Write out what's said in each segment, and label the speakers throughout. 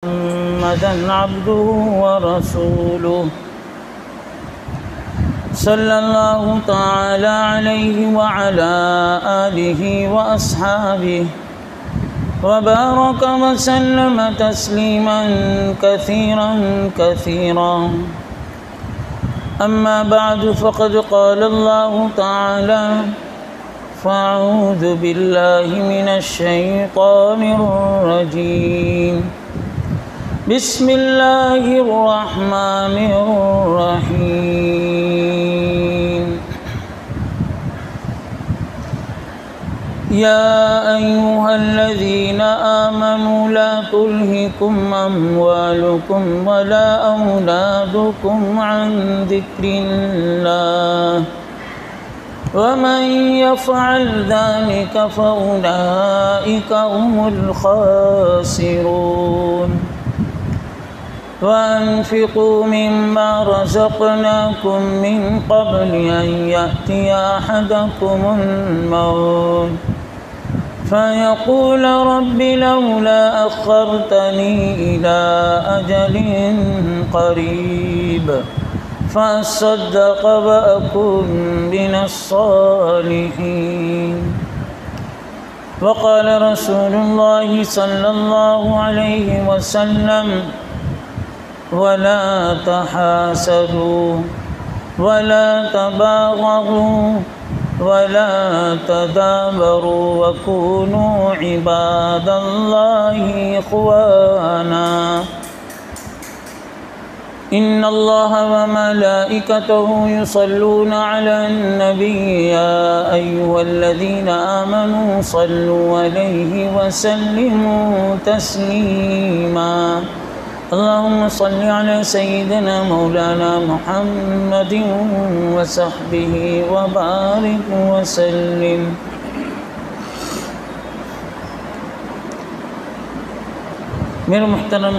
Speaker 1: محمدًا عبده ورسوله صلى الله تعالى عليه وعلى آله وأصحابه وبارك وسلم تسليما كثيرا أما بعد فقد قال الله تعالى فأعوذ بالله من الشيطان الرجيم بسم الله الرحمن الرحيم يا أيها الذين آمنوا لا تلهكم أموالكم ولا أولادكم عن ذكر الله ومن يفعل ذلك فأولئك هم الخاسرون وأنفقوا مما رزقناكم من قبل أن يأتي أحدكم الموت فيقول رب لولا أخرتني إلى أجل قريب فأصدق وأكن من الصالحين وقال رسول الله صلى الله عليه وسلم ولا تحاسدوا ولا تباغضوا ولا تدابروا وكونوا عباد الله إخوانا إن الله وملائكته يصلون على النبي يا أيها الذين آمنوا صلوا عليه وسلموا تسليما اللهم صل على سيدنا مولانا محمد وصحبه وبارك وسلم میرے محترم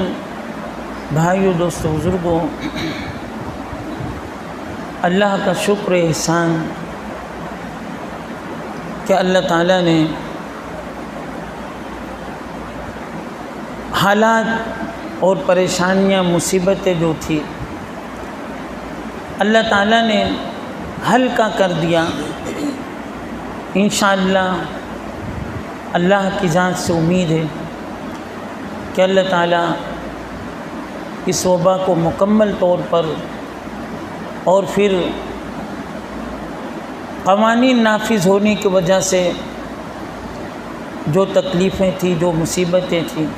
Speaker 1: بھائیو دوستو بزرگوں، اللہ کا شکر احسان کہ اللہ تعالیٰ نے حالات اور پریشانیاں مصیبتیں جو تھی اللہ تعالیٰ نے ہلکا کر دیا۔ انشاءاللہ اللہ کی ذات سے امید ہے کہ اللہ تعالیٰ اس وبا کو مکمل طور پر اور پھر قوانین نافذ ہونے کی وجہ سے جو تکلیفیں تھیں، جو مصیبتیں تھیں،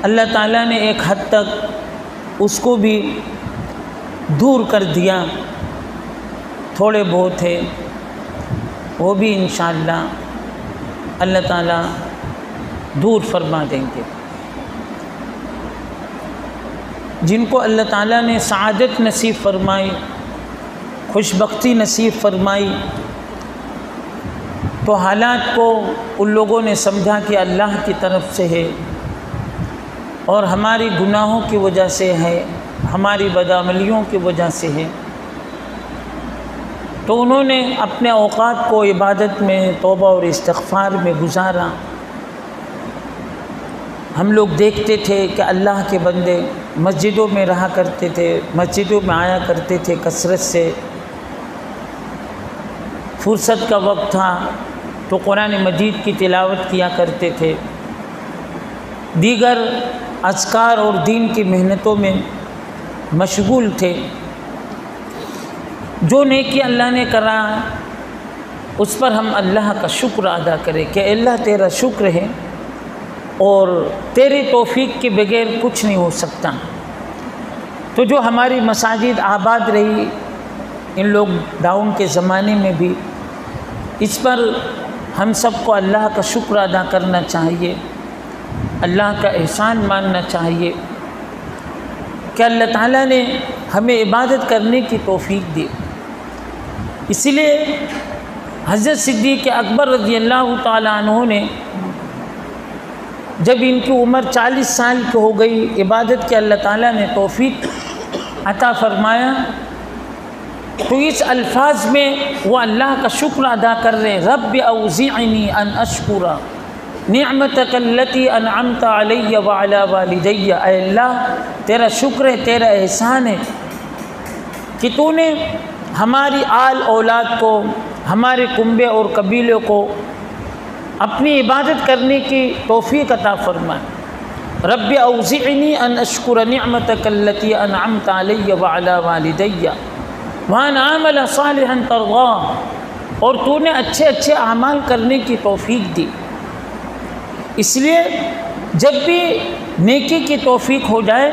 Speaker 1: اللہ تعالیٰ نے ایک حد تک اس کو بھی دور کر دیا۔ تھوڑے بہت ہے وہ بھی انشاءاللہ اللہ تعالیٰ دور فرما دیں گے۔ جن کو اللہ تعالیٰ نے سعادت نصیب فرمائی، خوش بختی نصیب فرمائی، تو حالات کو ان لوگوں نے سمجھا کہ اللہ کی طرف سے ہے اور ہماری گناہوں کی وجہ سے ہے، ہماری بدعملیوں کی وجہ سے ہے، تو انہوں نے اپنے اوقات کو عبادت میں، توبہ اور استغفار میں گزارا۔ ہم لوگ دیکھتے تھے کہ اللہ کے بندے مسجدوں میں رہا کرتے تھے، مسجدوں میں آیا کرتے تھے کثرت سے۔ فرصت کا وقت تھا تو قرآن مجید کی تلاوت کیا کرتے تھے، دیگر اذکار اور دین کی محنتوں میں مشغول تھے۔ جو نیکی اللہ نے کرا اس پر ہم اللہ کا شکر ادا کریں کہ اللہ تیرا شکر ہے اور تیری توفیق کے بغیر کچھ نہیں ہو سکتا۔ تو جو ہماری مساجد آباد رہی ان لوگ ڈاؤن کے زمانے میں بھی، اس پر ہم سب کو اللہ کا شکر ادا کرنا چاہیے، اللہ کا احسان ماننا چاہیے کہ اللہ تعالیٰ نے ہمیں عبادت کرنے کی توفیق دی۔ اسی لیے حضرت صدیق اکبر رضی اللہ تعالیٰ عنہ نے جب ان کی عمر 40 سال کی ہو گئی، عبادت کے اللہ تعالیٰ نے توفیق عطا فرمایا، تو اس الفاظ میں وہ اللہ کا شکر ادا کر رہے، رب اوزعنی ان اشکر نعمتک التی انعمت علی وعلی والدی، اے اللہ تیرا شکر ہے، تیرا احسان ہے کہ تو نے ہماری آل اولاد کو، ہمارے کنبے اور قبیلوں کو اپنی عبادت کرنے کی توفیق عطا فرمائے۔ رب اوزعنی ان اشکر نعمتک التی انعمت علی وعلی والدی وان اعمل صالحا ترضاہ، اور تو نے اچھے اچھے اعمال کرنے کی توفیق دی۔ اس لیے جب بھی نیکی کی توفیق ہو جائے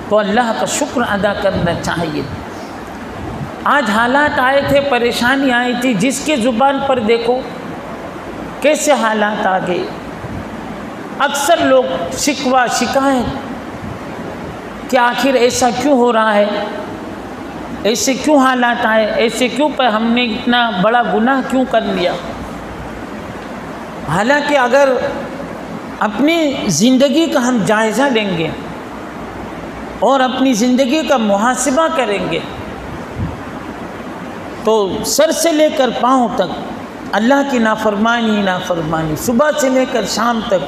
Speaker 1: تو اللہ کا شکر ادا کرنا چاہیے۔ آج حالات آئے تھے، پریشانی آئی تھی، جس کی زبان پر دیکھو کیسے حالات آ گئے۔ اکثر لوگ شکوہ شکایت کہ آخر ایسا کیوں ہو رہا ہے، ایسے کیوں حالات آئے، ایسے کیوں پہ ہم نے اتنا بڑا گناہ کیوں کر لیا۔ حالانکہ اگر اپنی زندگی کا ہم جائزہ لیں گے اور اپنی زندگی کا محاسبہ کریں گے تو سر سے لے کر پاؤں تک اللہ کی نافرمانی ہی نافرمانی، صبح سے لے کر شام تک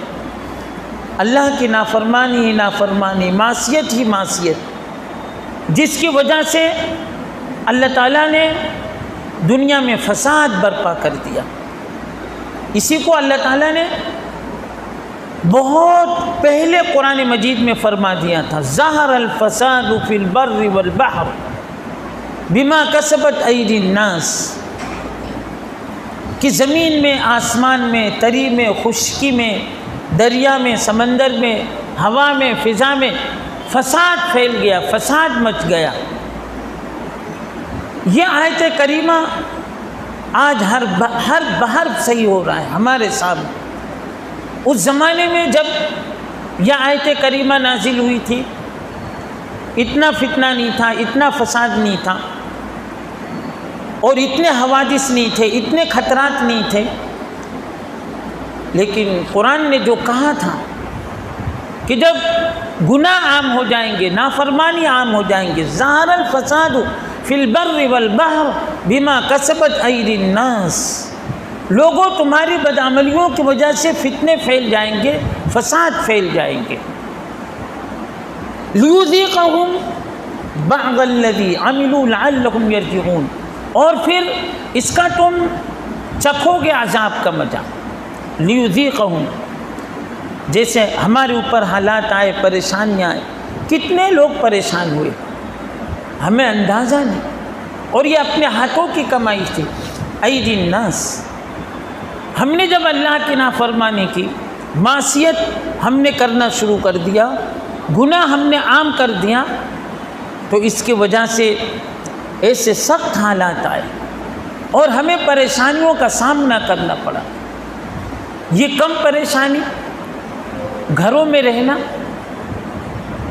Speaker 1: اللہ کی نافرمانی ہی نافرمانی، معصیت ہی معصیت، جس کی وجہ سے اللہ تعالیٰ نے دنیا میں فساد برپا کر دیا۔ اسی کو اللہ تعالیٰ نے بہت پہلے قرآن مجید میں فرما دیا تھا، ظہر الفساد فی البر والبحر بما کسبت ایدی الناس، کہ زمین میں، آسمان میں، تری میں، خشکی میں، دریا میں، سمندر میں، ہوا میں، فضا میں فساد پھیل گیا، فساد مچ گیا۔ یہ آیت کریمہ آج ہر بحر صحیح ہو رہا ہے ہمارے سامنے۔ اس زمانے میں جب یہ آیت کریمہ نازل ہوئی تھی اتنا فتنہ نہیں تھا، اتنا فساد نہیں تھا، اور اتنے حوادث نہیں تھے، اتنے خطرات نہیں تھے، لیکن قرآن نے جو کہا تھا کہ جب گناہ عام ہو جائیں گے، نافرمانی عام ہو جائیں گے، ظہر الفساد فی البر والبحر بما کسبت ایدی الناس، لوگوں تمہاری بدعملیوں کی وجہ سے فتنے پھیل جائیں گے، فساد پھیل جائیں گے۔ لیذیقہم بعض الذی عملوا لعلہم یرجعون، اور پھر اس کا تم چکھو گے عذاب کا مزہ۔ لیذیقہم، جیسے ہمارے اوپر حالات آئے، پریشانیاں آئے، کتنے لوگ پریشان ہوئے ہمیں اندازہ نہیں، اور یہ اپنے ہاتھوں کی کمائی تھی۔ ایدی الناس، ہم نے جب اللہ کی نافرمانی کی، معصیت ہم نے کرنا شروع کر دیا، گناہ ہم نے عام کر دیا، تو اس کی وجہ سے ایسے سخت حالات آئے اور ہمیں پریشانیوں کا سامنا کرنا پڑا۔ یہ کم پریشانی، گھروں میں رہنا،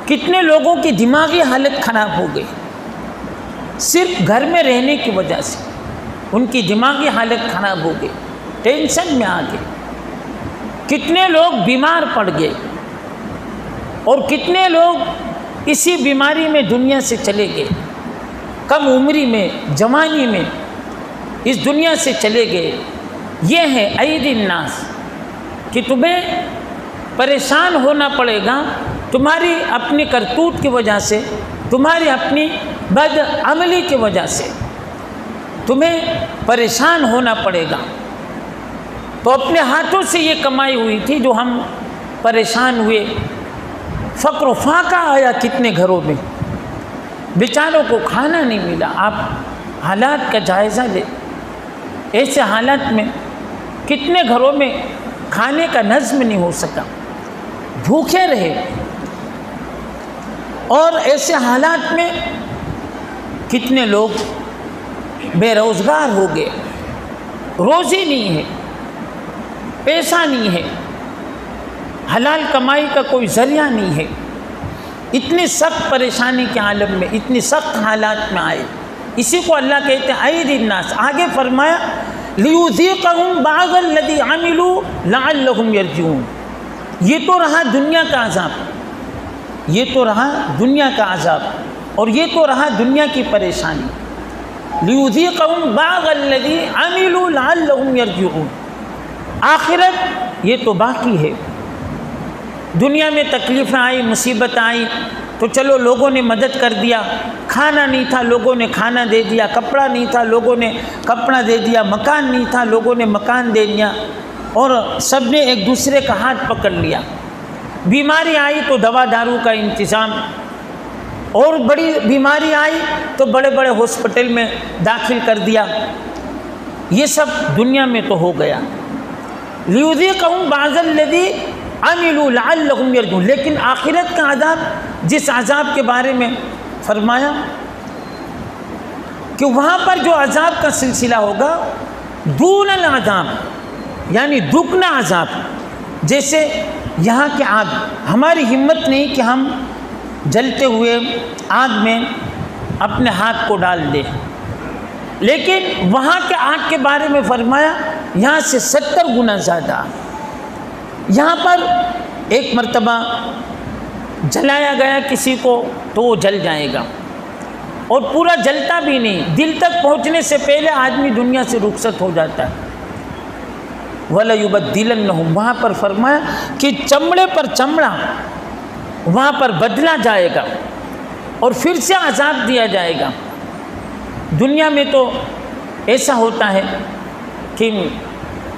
Speaker 1: کتنے لوگوں کی دماغی حالت خراب ہو گئی صرف گھر میں رہنے کی وجہ سے، ان کی دماغی حالت خراب ہو گئی، ٹینشن میں آ گئے، کتنے لوگ بیمار پڑ گئے، اور کتنے لوگ اسی بیماری میں دنیا سے چلے گئے، کم عمری میں، جوانی میں اس دنیا سے چلے گئے۔ یہ ہے ایدی الناس کہ تمہیں پریشان ہونا پڑے گا، تمہاری اپنی کرتوت کی وجہ سے، تمہاری اپنی بد عملی کی وجہ سے تمہیں پریشان ہونا پڑے گا۔ تو اپنے ہاتھوں سے یہ کمائی ہوئی تھی جو ہم پریشان ہوئے، فقر و فاقہ آیا کتنے گھروں میں، بیچاروں کو کھانا نہیں ملا۔ آپ حالات کا جائزہ لیں، ایسے حالات میں کتنے گھروں میں کھانے کا نظم نہیں ہو سکا، بھوکے رہے، اور ایسے حالات میں کتنے لوگ بے روزگار ہو گئے، روزی نہیں ہے، پیسہ نہیں ہے، حلال کمائی کا کوئی ذریعہ نہیں ہے۔ اتنی سخت پریشانی کے عالم میں، اتنی سخت حالات میں آئے، اسی کو اللہ کہتے ہیں ایدی الناس۔ آگے فرمایا لیذیقہم بعض الذی عملوا لعلہم یرجعون، یہ تو رہا دنیا کا عذاب، یہ تو رہا دنیا کا عذاب، اور یہ تو رہا دنیا کی پریشانی۔ لیذیقہم بعض الذی عملوا لعلہم یرجعون، آخرت یہ تو باقی ہے۔ دنیا میں تکلیفیں آئی، مصیبت آئی تو چلو لوگوں نے مدد کر دیا، کھانا نہیں تھا لوگوں نے کھانا دے دیا، کپڑا نہیں تھا لوگوں نے کپڑا دے دیا، مکان نہیں تھا لوگوں نے مکان دے دیا، اور سب نے ایک دوسرے کا ہاتھ پکڑ لیا۔ بیماری آئی تو دوا دارو کا انتظام، اور بڑی بیماری آئی تو بڑے بڑے ہاسپٹل میں داخل کر دیا۔ یہ سب دنیا میں تو ہو گیا۔ لِيُذِيقَهُمْ بَعْضَ الَّذِي عَمِلُوا لَعَلَّهُمْ يَرْجُعُونَ، لیکن آخرت کا عذاب، جس عذاب کے بارے میں فرمایا کہ وہاں پر جو عذاب کا سلسلہ ہوگا دون العذاب، یعنی دگنا عذاب، جیسے یہاں کی آگ، ہماری ہمت نہیں کہ ہم جلتے ہوئے آگ میں اپنے ہاتھ کو ڈال دیں، لیکن وہاں کے آگ کے بارے میں فرمایا یہاں سے 70 گنا زیادہ۔ یہاں پر ایک مرتبہ جلایا گیا کسی کو تو وہ جل جائے گا، اور پورا جلتا بھی نہیں، دل تک پہنچنے سے پہلے آدمی دنیا سے رخصت ہو جاتا ہے۔ وَلَيُبَدِّلَنَّهُمْ، وہاں پر فرمایا کہ چمڑے پر چمڑا وہاں پر بدلا جائے گا اور پھر سے عذاب دیا جائے گا۔ دنیا میں تو ایسا ہوتا ہے کہ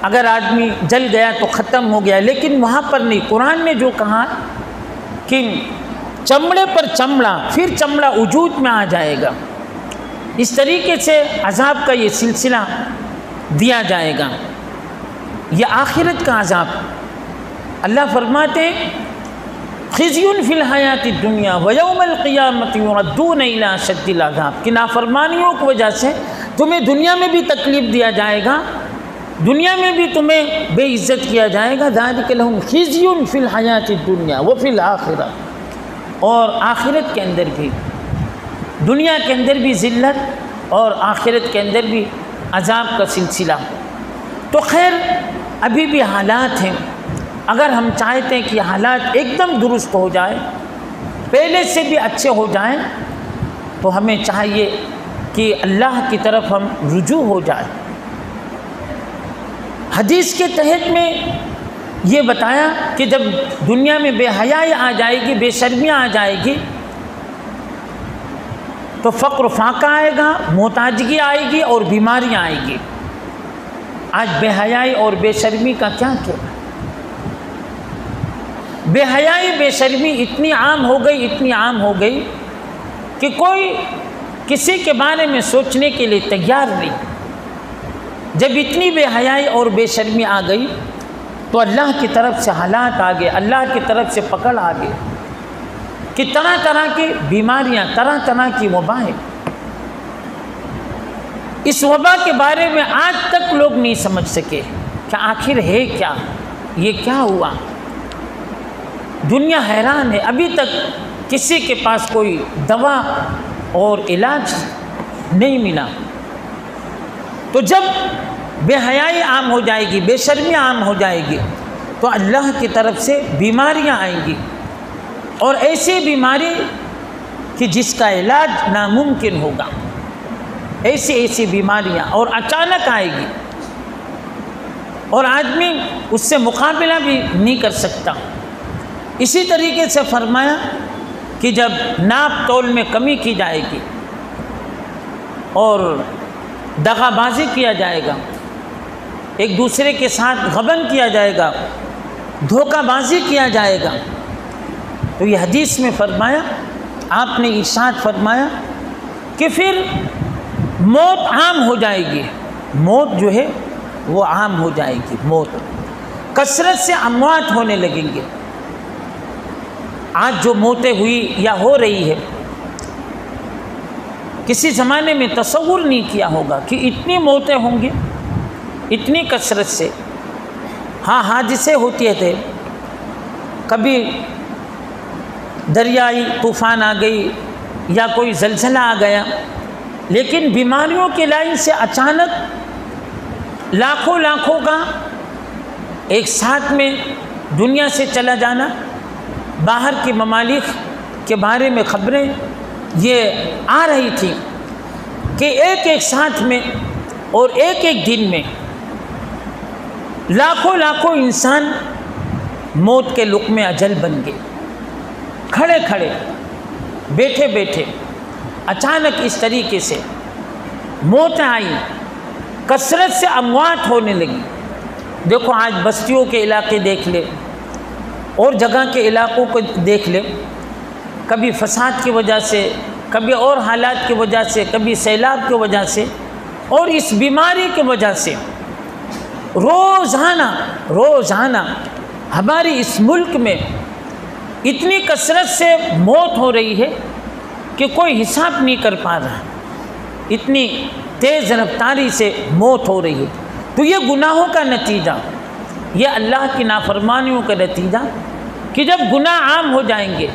Speaker 1: اگر آدمی جل گیا تو ختم ہو گیا، لیکن وہاں پر نہیں۔ قرآن نے جو کہا کہ چمڑے پر چمڑا، پھر چمڑا وجود میں آ جائے گا، اس طریقے سے عذاب کا یہ سلسلہ دیا جائے گا۔ یہ آخرت کا عذاب، اللہ فرماتے ہیں خزی فی الحیات الدنیا ویوم القیامت یردون الی اشد العذاب، کہ نافرمانیوں کی وجہ سے تمہیں دنیا میں بھی تکلیف دیا جائے گا، دنیا میں بھی تمہیں بے عزت کیا جائے گا۔ ذالک لہم خزی فی الحیات الدنیا وفی الآخرہ، اور آخرت کے اندر بھی، دنیا کے اندر بھی ذلت اور آخرت کے اندر بھی عذاب کا سلسلہ۔ تو خیر ابھی بھی حالات ہیں، اگر ہم چاہتے ہیں کہ حالات ایک دم درست ہو جائے، پہلے سے بھی اچھے ہو جائیں، تو ہمیں چاہیے کہ اللہ کی طرف ہم رجوع ہو جائیں۔ حدیث کے تحت میں یہ بتایا کہ جب دنیا میں بے حیائی آ جائے گی، بے شرمیاں آ جائے گی، تو فقر و فاقہ آئے گا، محتاجگی آئے گی اور بیماریاں آئے گی۔ آج بے حیائی اور بے شرمی کا کیا کیا؟ بے حیائی بے شرمی اتنی عام ہو گئی، اتنی عام ہو گئی کہ کوئی کسی کے بارے میں سوچنے کے لیے تیار نہیں۔ جب اتنی بے حیائی اور بے شرمی آ گئی تو اللہ کی طرف سے حالات آ گئے، اللہ کی طرف سے پکڑ آ گئی کہ طرح طرح کی بیماریاں، طرح طرح کی وبائیں۔ اس وبا کے بارے میں آج تک لوگ نہیں سمجھ سکے کہ آخر ہے کیا، یہ کیا ہوا۔ دنیا حیران ہے، ابھی تک کسی کے پاس کوئی دوا اور علاج نہیں ملا۔ تو جب بے حیائی عام ہو جائے گی، بے شرمی عام ہو جائے گی، تو اللہ کی طرف سے بیماریاں آئیں گی، اور ایسی بیماری کہ جس کا علاج ناممکن ہوگا، ایسی ایسی بیماریاں، اور اچانک آئے گی، اور آدمی اس سے مقابلہ بھی نہیں کر سکتا۔ اسی طریقے سے فرمایا کہ جب ناپ تول میں کمی کی جائے گی اور دغا بازی کیا جائے گا، ایک دوسرے کے ساتھ غبن کیا جائے گا، دھوکہ بازی کیا جائے گا، تو یہ حدیث میں فرمایا، آپ نے ارشاد فرمایا کہ پھر موت عام ہو جائے گی، موت جو ہے وہ عام ہو جائے گی، موت، کثرت سے اموات ہونے لگیں گے۔ آج جو موتیں ہوئی یا ہو رہی ہے، کسی زمانے میں تصور نہیں کیا ہوگا کہ اتنی موتیں ہوں گی، اتنی کثرت سے۔ ہاں حادثے ہوتے تھے، کبھی دریائی طوفان آ گئی یا کوئی زلزلہ آ گیا، لیکن بیماریوں کی لائن سے اچانک لاکھوں لاکھوں کا ایک ساتھ میں دنیا سے چلا جانا۔ باہر کے ممالک کے بارے میں خبریں یہ آ رہی تھی کہ ایک ایک ساتھ میں اور ایک ایک دن میں لاکھوں لاکھوں انسان موت کے لقمے اجل بن گئے، کھڑے کھڑے بیٹھے بیٹھے اچانک اس طریقے سے موتیں آئیں، کثرت سے اموات ہونے لگی۔ دیکھو آج بستیوں کے علاقے دیکھ لے اور جگہ کے علاقوں کو دیکھ لے، کبھی فساد کی وجہ سے، کبھی اور حالات کی وجہ سے، کبھی سیلاب کی وجہ سے اور اس بیماری کی وجہ سے روزانہ ہمارے اس ملک میں اتنی کثرت سے موت ہو رہی ہے کہ کوئی حساب نہیں کر پا رہا، اتنی تیز رفتاری سے موت ہو رہی ہے۔ تو یہ گناہوں کا نتیجہ، یہ اللہ کی نافرمانیوں کا نتیجہ کہ جب گناہ عام ہو جائیں گے،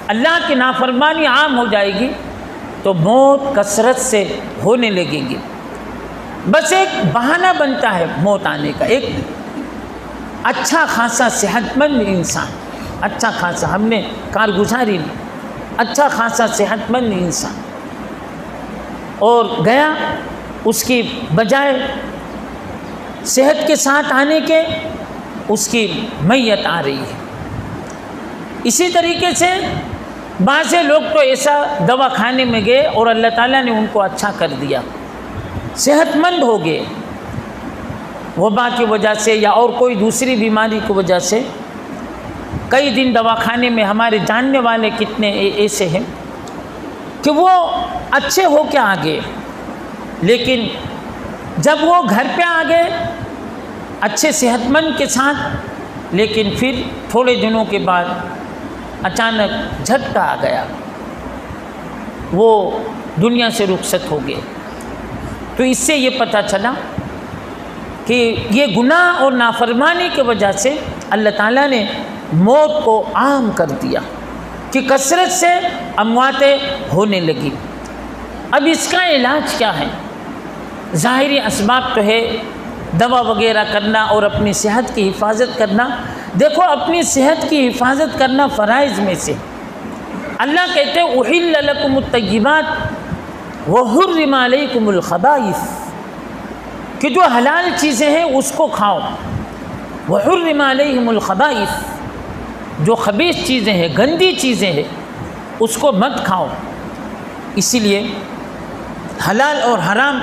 Speaker 1: اللہ کی نافرمانی عام ہو جائے گی تو موت کثرت سے ہونے لگے گی۔ بس ایک بہانہ بنتا ہے موت آنے کا، ایک اچھا خاصا صحت مند انسان، اچھا خاصا، ہم نے کارگزاری لی، اچھا خاصا صحت مند انسان اور گیا، اس کی بجائے صحت کے ساتھ آنے کے اس کی میت آ رہی ہے۔ اسی طریقے سے بعض لوگ تو ایسا دوا کھانے میں گئے اور اللہ تعالیٰ نے ان کو اچھا کر دیا، صحت مند ہو گئے، وبا کی وجہ سے یا اور کوئی دوسری بیماری کی وجہ سے کئی دن دواخانے میں۔ ہمارے جاننے والے کتنے ایسے ہیں کہ وہ اچھے ہو کے آ گئے، لیکن جب وہ گھر پہ آ گئے اچھے صحت مند کے ساتھ، لیکن پھر تھوڑے دنوں کے بعد اچانک جھٹکا آ گیا، وہ دنیا سے رخصت ہو گئے۔ تو اس سے یہ پتہ چلا کہ یہ گناہ اور نافرمانی کی وجہ سے اللہ تعالیٰ نے موت کو عام کر دیا کہ کثرت سے امواتیں ہونے لگی۔ اب اس کا علاج کیا ہے؟ ظاہری اسباب تو ہے دوا وغیرہ کرنا اور اپنی صحت کی حفاظت کرنا۔ دیکھو اپنی صحت کی حفاظت کرنا فرائض میں سے، اللہ کہتے ہیں احل لکم الطیبات وحرم علیکم الخبائث، کہ جو حلال چیزیں ہیں اس کو کھاؤ، وحرم علیہم الخبائث، جو خبیث چیزیں ہیں، گندی چیزیں ہیں، اس کو مت کھاؤ۔ اسی لیے حلال اور حرام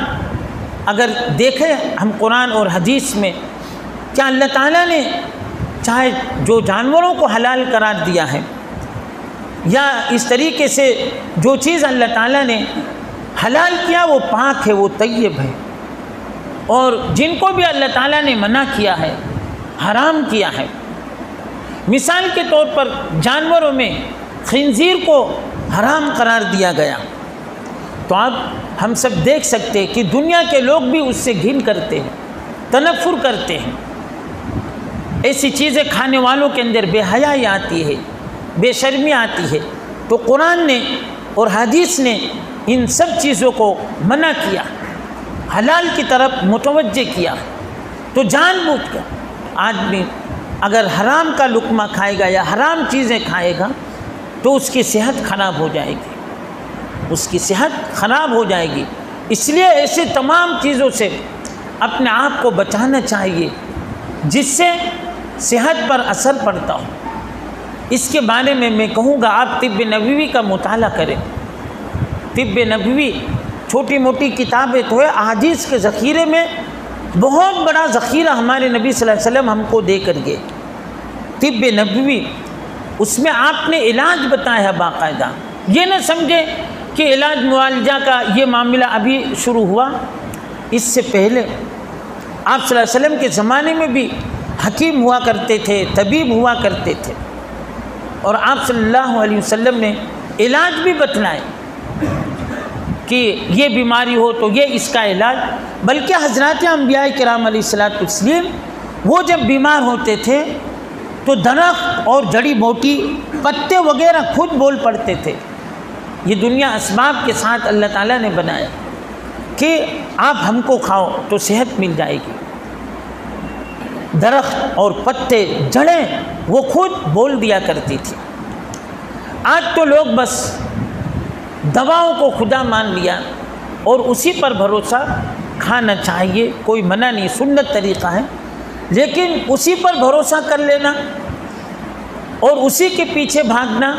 Speaker 1: اگر دیکھیں ہم قرآن اور حدیث میں، کیا اللہ تعالیٰ نے چاہے جو جانوروں کو حلال قرار دیا ہے یا اس طریقے سے جو چیز اللہ تعالیٰ نے حلال کیا وہ پاک ہے، وہ طیب ہے، اور جن کو بھی اللہ تعالیٰ نے منع کیا ہے، حرام کیا ہے، مثال کے طور پر جانوروں میں خنزیر کو حرام قرار دیا گیا، تو اب ہم سب دیکھ سکتے ہیں کہ دنیا کے لوگ بھی اس سے گھن کرتے ہیں، تنفر کرتے ہیں، ایسی چیزیں کھانے والوں کے اندر بے حیائی آتی ہے، بے شرمی آتی ہے۔ تو قرآن نے اور حدیث نے ان سب چیزوں کو منع کیا، حلال کی طرف متوجہ کیا۔ تو جان بوجھ کر آدمی اگر حرام کا لقمہ کھائے گا یا حرام چیزیں کھائے گا تو اس کی صحت خراب ہو جائے گی، اس کی صحت خراب ہو جائے گی۔ اس لیے ایسے تمام چیزوں سے اپنے آپ کو بچانا چاہیے جس سے صحت پر اثر پڑتا ہو۔ اس کے بارے میں کہوں گا آپ طب نبوی کا مطالعہ کریں۔ طب نبوی چھوٹی موٹی کتابیں تو ہے، احادیث کے ذخیرے میں بہت بڑا ذخیرہ ہمارے نبی صلی اللہ علیہ وسلم ہم کو دے کر گئے۔ طب نبوی، اس میں آپ نے علاج بتایا ہے باقاعدہ، یہ نہ سمجھے کہ علاج معالجہ کا یہ معاملہ ابھی شروع ہوا، اس سے پہلے آپ صلی اللہ علیہ وسلم کے زمانے میں بھی حکیم ہوا کرتے تھے، طبیب ہوا کرتے تھے، اور آپ صلی اللہ علیہ وسلم نے علاج بھی بتلائے کہ یہ بیماری ہو تو یہ اس کا علاج۔ بلکہ حضرات انبیاء کرام علیہ الصلوۃ والتسلیم وہ جب بیمار ہوتے تھے تو درخت اور جڑی بوٹی پتے وغیرہ خود بول پڑتے تھے۔ یہ دنیا اسباب کے ساتھ اللہ تعالیٰ نے بنایا کہ آپ ہم کو کھاؤ تو صحت مل جائے گی۔ درخت اور پتے، جڑیں وہ خود بول دیا کرتی تھی۔ آج تو لوگ بس دواؤں کو خدا مان لیا اور اسی پر بھروسہ، کھانا چاہیے، کوئی منع نہیں، سنت طریقہ ہے، لیکن اسی پر بھروسہ کر لینا اور اسی کے پیچھے بھاگنا.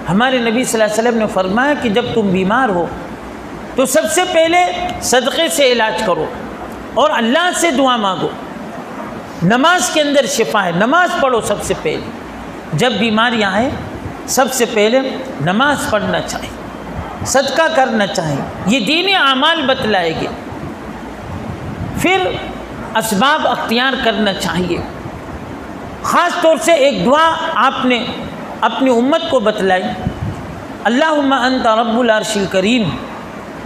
Speaker 1: ہمارے نبی صلی اللہ علیہ وسلم نے فرمایا کہ جب تم بیمار ہو تو سب سے پہلے صدقے سے علاج کرو اور اللہ سے دعا مانگو. نماز کے اندر شفا ہے، نماز پڑھو. سب سے پہلے جب بیماریاں آئیں سب سے پہلے نماز پڑھنا چاہیے، صدقہ کرنا چاہیے. یہ دینی اعمال بتلائے گے. پھر اسباب اختیار کرنا چاہیے. خاص طور سے ایک دعا آپ نے اپنی امت کو بتلائی، اللہم انت رب العرش الکریم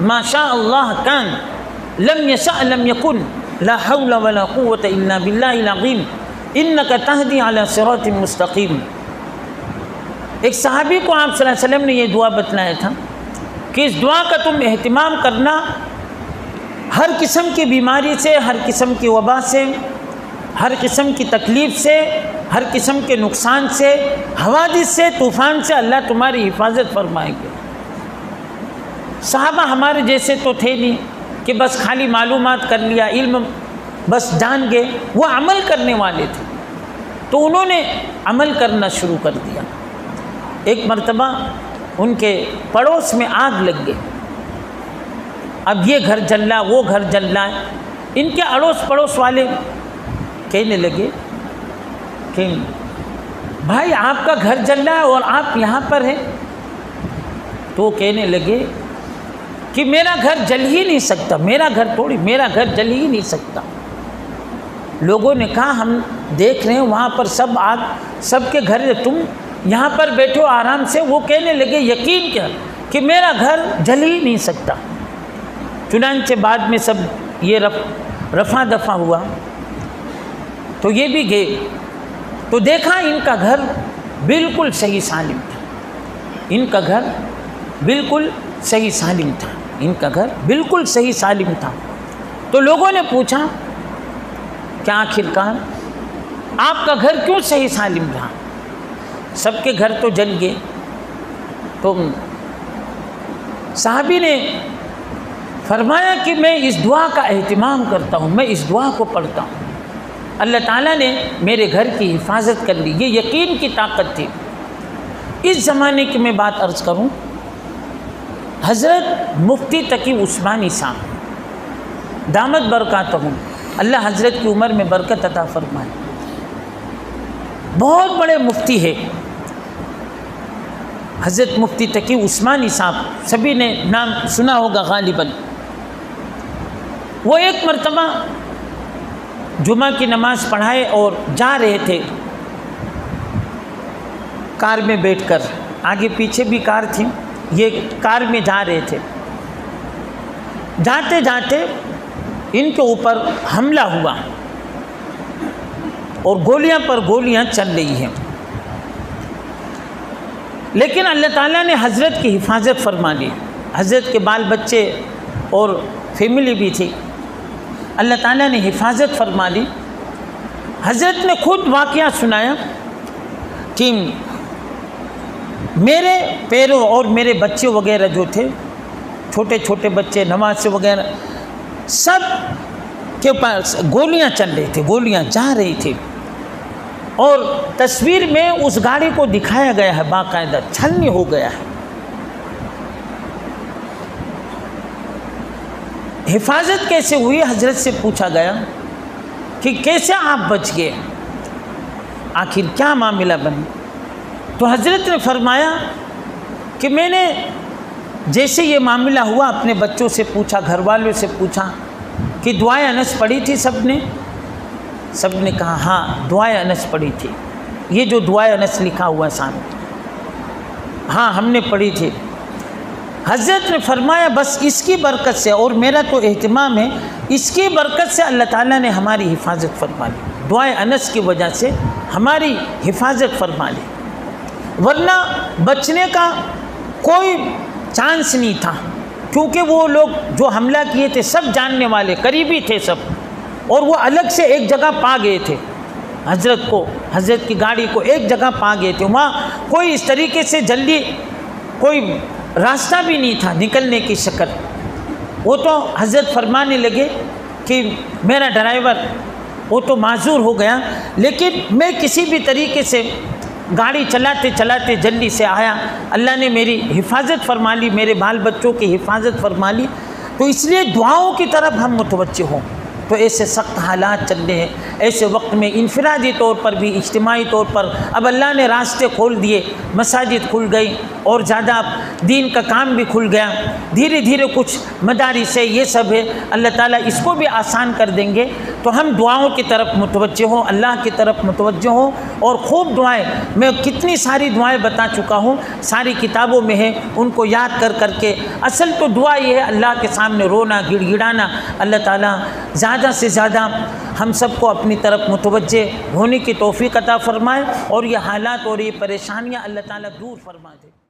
Speaker 1: ما شاء اللہ کان لم یشاء لم یکن لا حول ولا قوة الا باللہ العظیم انک تہدی علی صراط مستقیم. ایک صحابی کو آپ صلی اللہ علیہ وسلم نے یہ دعا بتلایا تھا کہ اس دعا کا تم اہتمام کرنا. ہر قسم کی بیماری سے، ہر قسم کی وبا سے، ہر قسم کی تکلیف سے، ہر قسم کے نقصان سے، حوادث سے، طوفان سے اللہ تمہاری حفاظت فرمائے گے. صحابہ ہمارے جیسے تو تھے نہیں کہ بس خالی معلومات کر لیا، علم بس جان گئے. وہ عمل کرنے والے تھے تو انہوں نے عمل کرنا شروع کر دیا. ایک مرتبہ ان کے پڑوس میں آگ لگ گئی. اب یہ گھر جل رہا، وہ گھر جل رہا ہے. ان کے اڑوس پڑوس والے کہنے لگے کہ بھائی آپ کا گھر جل رہا ہے اور آپ یہاں پر ہیں. تو وہ کہنے لگے کہ میرا گھر جل ہی نہیں سکتا، میرا گھر جل ہی نہیں سکتا. لوگوں نے کہا ہم دیکھ رہے ہیں وہاں پر سب آگ، سب کے گھر، تم یہاں پر بیٹھو آرام سے. وہ کہنے لگے یقین کیا کہ میرا گھر جل ہی نہیں سکتا. چنانچہ بعد میں سب یہ رفع دفع ہوا تو یہ بھی گئے تو دیکھا ان کا گھر بالکل صحیح سالم تھا. ان کا گھر بالکل صحیح سالم تھا. ان کا گھر بالکل صحیح سالم تھا. تو لوگوں نے پوچھا کہ آخرکار آپ کا گھر کیوں صحیح سالم رہا؟ سب کے گھر تو جل گئے. تو صحابی نے فرمایا کہ میں اس دعا کا اہتمام کرتا ہوں، میں اس دعا کو پڑھتا ہوں. اللہ تعالیٰ نے میرے گھر کی حفاظت کر لی. یہ یقین کی طاقت تھی. اس زمانے کی میں بات عرض کروں، حضرت مفتی تقی عثمانی صاحب دامت برکاتہم، اللہ حضرت کی عمر میں برکت عطا فرمائے، بہت بڑے مفتی ہے حضرت مفتی تقی عثمانی صاحب. سبھی نے نام سنا ہوگا غالباً. وہ ایک مرتبہ جمعہ کی نماز پڑھائے اور جا رہے تھے کار میں بیٹھ کر. آگے پیچھے بھی کار تھی، یہ کار میں جا رہے تھے. جاتے جاتے ان کے اوپر حملہ ہوا اور گولیاں پر گولیاں چل رہی ہیں. لیکن اللہ تعالیٰ نے حضرت کی حفاظت فرما لی. حضرت کے بال بچے اور فیملی بھی تھی. اللہ تعالیٰ نے حفاظت فرما لی. حضرت نے خود واقعہ سنایا کہ میرے پیروں اور میرے بچے وغیرہ جو تھے، چھوٹے چھوٹے بچے، نماز وغیرہ، سب کے پاس گولیاں چل رہی تھیں، گولیاں جا رہی تھی. اور تصویر میں اس گاڑی کو دکھایا گیا ہے، باقاعدہ چھلنی ہو گیا ہے. حفاظت کیسے ہوئی؟ حضرت سے پوچھا گیا کہ کیسے آپ بچ گئے، آخر کیا معاملہ بنا؟ تو حضرت نے فرمایا کہ میں نے جیسے یہ معاملہ ہوا اپنے بچوں سے پوچھا، گھر والوں سے پوچھا کہ دعائے انس پڑھی تھی سب نے کہا ہاں دعائے انس پڑھی تھی. یہ جو دعائے انس لکھا ہوا ہے سامنے، ہاں ہم نے پڑھی تھی. حضرت نے فرمایا بس اس کی برکت سے، اور میرا تو اہتمام ہے، اس کی برکت سے اللہ تعالیٰ نے ہماری حفاظت فرما لی. دعائے انس کی وجہ سے ہماری حفاظت فرما لی، ورنہ بچنے کا کوئی چانس نہیں تھا. کیونکہ وہ لوگ جو حملہ کیے تھے سب جاننے والے، قریبی تھے سب، اور وہ الگ سے ایک جگہ پا گئے تھے حضرت کو، حضرت کی گاڑی کو ایک جگہ پا گئے تھے. وہاں کوئی اس طریقے سے جلدی کوئی راستہ بھی نہیں تھا نکلنے کی شکل. وہ تو حضرت فرمانے لگے کہ میرا ڈرائیور وہ تو معذور ہو گیا، لیکن میں کسی بھی طریقے سے گاڑی چلاتے چلاتے جلدی سے آیا، اللہ نے میری حفاظت فرما لی، میرے بال بچوں کی حفاظت فرما لی۔ تو اس لیے دعاؤں کی طرف ہم متوجہ ہوں۔ تو ایسے سخت حالات چل رہے ہیں، ایسے وقت میں انفرادی طور پر بھی اجتماعی طور پر اب اللہ نے راستے کھول دیے، مساجد کھل گئی اور زیادہ دین کا کام بھی کھل گیا، دھیرے دھیرے کچھ مدارس ہے، یہ سب ہے، اللہ تعالیٰ اس کو بھی آسان کر دیں گے۔ تو ہم دعاؤں کی طرف متوجہ ہوں، اللہ کی طرف متوجہ ہوں، اور خوب دعائیں، میں کتنی ساری دعائیں بتا چکا ہوں، ساری کتابوں میں ہیں، ان کو یاد کر کر کے اصل تو دعا یہ ہے اللہ کے سامنے رونا، گڑ گڑانا۔ اللہ تعالیٰ زیادہ سے زیادہ ہم سب کو اپنی طرف متوجہ ہونے کی توفیق عطا فرمائے، اور یہ حالات اور یہ پریشانیاں اللہ تعالیٰ دور فرما دے۔